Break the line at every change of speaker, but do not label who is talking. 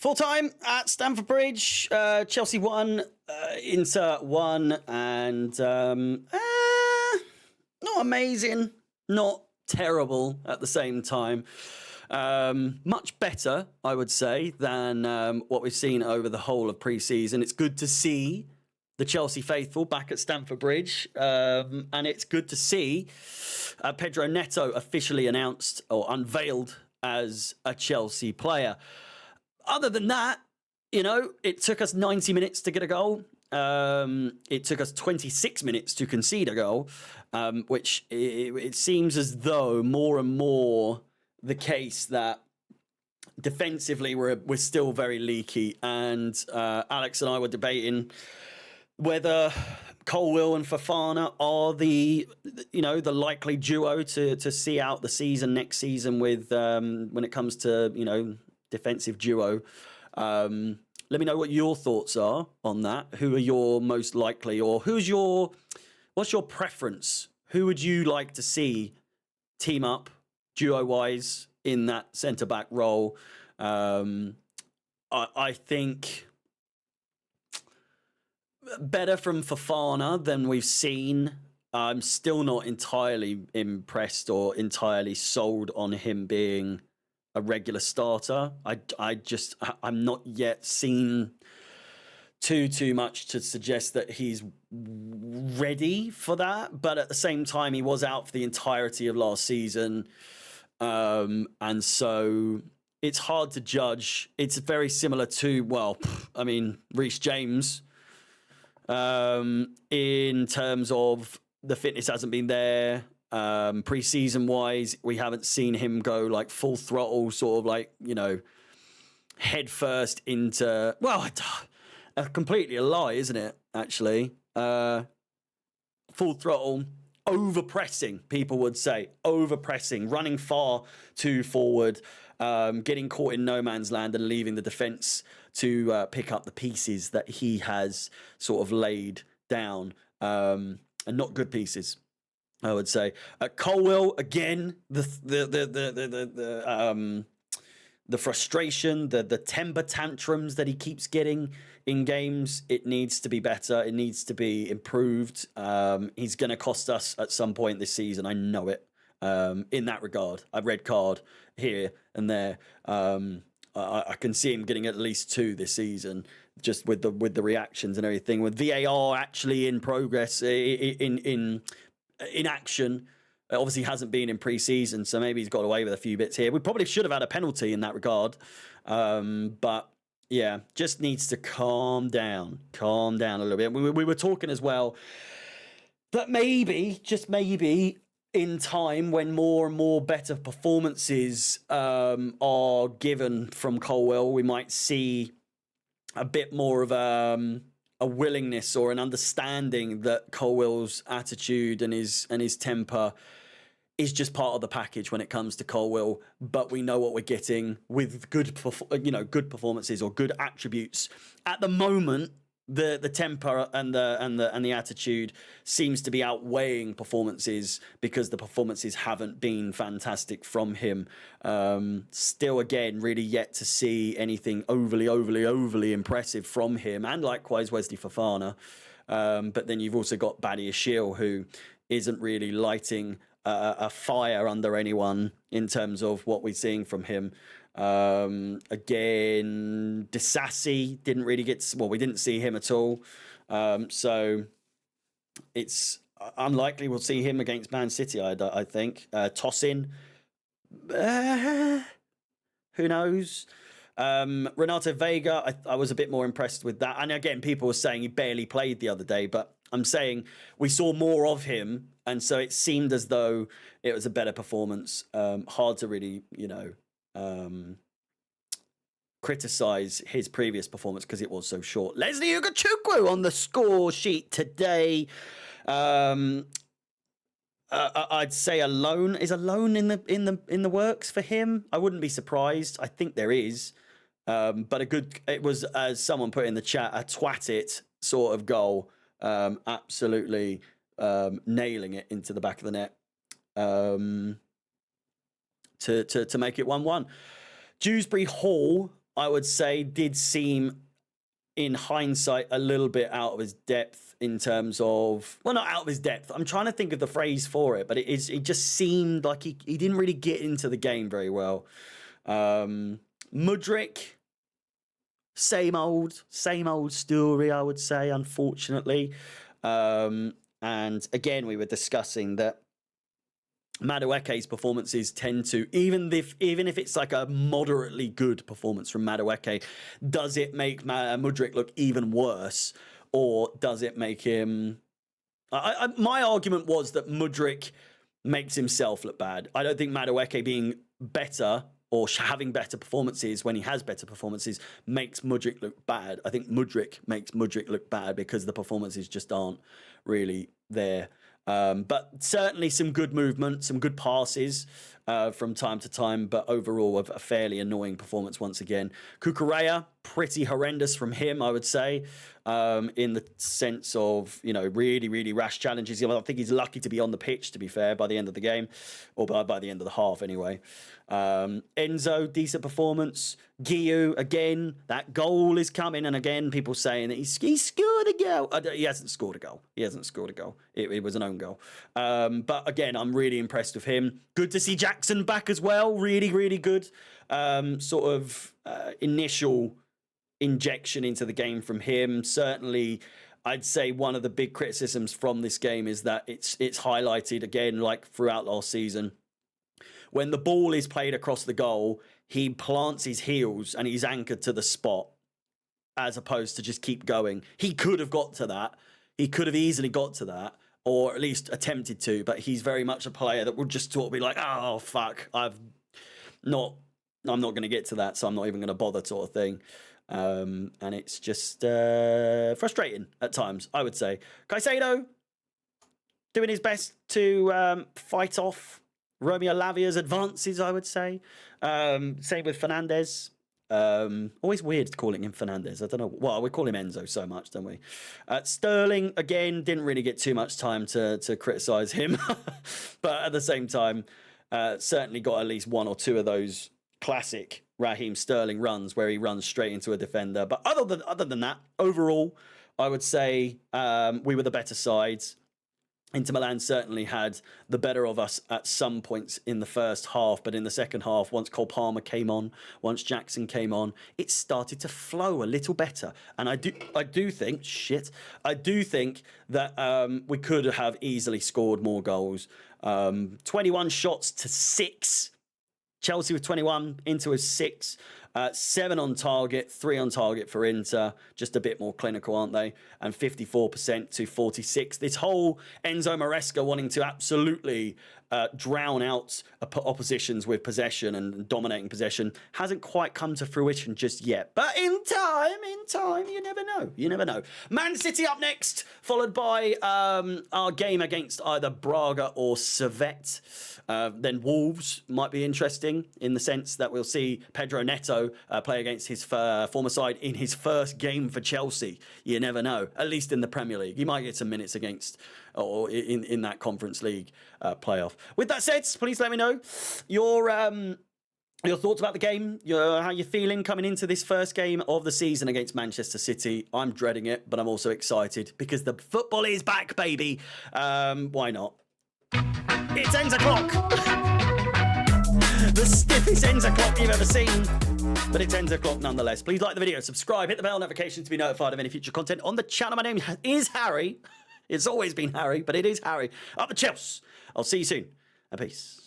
Full time at Stamford Bridge. Chelsea won, Inter won, and not amazing, not terrible at the same time. Much better, I would say, than what we've seen over the whole of pre-season. It's good to see the Chelsea faithful back at Stamford Bridge, and it's good to see Pedro Neto officially announced or unveiled as a Chelsea player. Other than that, you know, it took us 90 minutes to get a goal. It took us 26 minutes to concede a goal, which it seems as though more and more the case that defensively we're still very leaky. And Alex and I were debating whether Colwill and Fofana are the likely duo to see out the season next season with when it comes to defensive duo. Let me know what your thoughts are on that. Who are your most likely, or what's your preference? Who would you like to see team up duo wise in that centre back role? I think better from Fofana than we've seen. I'm still not entirely impressed or entirely sold on him being a regular starter. I'm not yet seen too much to suggest that he's ready for that. But at the same time, he was out for the entirety of last season. And so it's hard to judge. It's very similar to, Reece James, in terms of the fitness hasn't been there. Pre-season wise, we haven't seen him go like full throttle, sort of like, head first into, completely a lie, isn't it? Actually, full throttle, over pressing, people would say, over pressing, running far too forward, getting caught in no man's land and leaving the defense to pick up the pieces that he has sort of laid down, and not good pieces, I would say. Colwill, again, the frustration, the temper tantrums that he keeps getting in games, it needs to be better. It needs to be improved. He's going to cost us at some point this season. I know it. In that regard, a red card here and there. I can see him getting at least 2 this season, just with the reactions and everything. With VAR actually in progress, in action, it obviously hasn't been in pre-season, so maybe he's got away with a few bits here. We probably should have had a penalty in that regard, but yeah, just needs to calm down a little bit. We were talking as well that maybe, just maybe, in time when more and more better performances are given from Colwill, we might see a bit more of a willingness or an understanding that Colwill's attitude and his temper is just part of the package when it comes to Colwill. But we know what we're getting with good performances or good attributes. At the moment, the temper and the attitude seems to be outweighing performances because the performances haven't been fantastic from him. Still, again, really yet to see anything overly impressive from him, and likewise Wesley Fofana. But then you've also got Badia Shiel, who isn't really lighting a fire under anyone in terms of what we're seeing from him. Again, Disasi didn't really we didn't see him at all. So it's unlikely we'll see him against Man City, I think. Tosin, who knows? Renato Vega, I was a bit more impressed with that. And again, people were saying he barely played the other day, but I'm saying we saw more of him, and so it seemed as though it was a better performance. Hard to really, criticize his previous performance because it was so short. Leslie Ugochukwu on the score sheet today. I'd say a loan is a loan in the works for him. I wouldn't be surprised. I think there is, but it was, as someone put in the chat, a twat it sort of goal. Absolutely nailing it into the back of the net to make it 1-1. Dewsbury Hall I would say, did seem, in hindsight, a little bit out of his depth in terms of, well, not out of his depth. I'm trying to think of the phrase for it, but it just seemed like he didn't really get into the game very well. Mudryk, same old story, I would say, unfortunately. And again, we were discussing that Madueke's performances tend to, even if it's like a moderately good performance from Madueke, does it make Mudryk look even worse, or does it make him... my argument was that Mudryk makes himself look bad. I don't think Madueke being better or having better performances when he has better performances makes Mudryk look bad. I think Mudryk makes Mudryk look bad because the performances just aren't really there. But certainly some good movement, some good passes from time to time, but overall a fairly annoying performance once again. Cucurella, pretty horrendous from him, I would say, in the sense of, really, really rash challenges. I think he's lucky to be on the pitch, to be fair, by the end of the game, or by the end of the half anyway. Enzo, decent performance. Guiu, again, that goal is coming, and again, people saying that he scored a goal. He hasn't scored a goal. It was an own goal. But again, I'm really impressed with him. Good to see Jackson back as well. Really, really good. Initial injection into the game from him. Certainly, I'd say one of the big criticisms from this game is that it's highlighted again, like throughout last season. When the ball is played across the goal, he plants his heels and he's anchored to the spot as opposed to just keep going. He could have got to that. He could have easily got to that, or at least attempted to, but he's very much a player that would just sort of be like, oh, fuck, I'm not going to get to that, so I'm not even going to bother, sort of thing. And it's just frustrating at times, I would say. Caicedo doing his best to fight off Romeo Lavia's advances, I would say. Same with Fernandes. Always weird calling him Fernandes. I don't know. Well, we call him Enzo so much, don't we? Sterling, again, didn't really get too much time to criticise him. But at the same time, certainly got at least one or two of those classic Raheem Sterling runs where he runs straight into a defender. But other than that, overall, I would say we were the better sides. Inter Milan certainly had the better of us at some points in the first half, but in the second half, once Cole Palmer came on, once Jackson came on, it started to flow a little better. And I do think that we could have easily scored more goals. 21 shots to 6. Chelsea with 21, Inter with 6. 7 on target, 3 on target for Inter. Just a bit more clinical, aren't they? And 54% to 46%. This whole Enzo Maresca wanting to absolutely drown out oppositions with possession and dominating possession hasn't quite come to fruition just yet. But in time, you never know. You never know. Man City up next, followed by our game against either Braga or Servette. Then Wolves might be interesting in the sense that we'll see PEDRO Neto play against his former side in his first game for Chelsea. You never know, at least in the Premier League. He might get some minutes against or in that Conference League playoff. With that said, please let me know your thoughts about the game, how you're feeling coming into this first game of the season against Manchester City. I'm dreading it, but I'm also excited because the football is back, baby. Why not? It's ends o'clock. The stiffest ends o'clock you've ever seen. But it's ends o'clock nonetheless. Please like the video, subscribe, hit the bell notification to be notified of any future content on the channel. My name is Harry. It's always been Harry, but it is Harry. Up the Chelsea. I'll see you soon. And peace.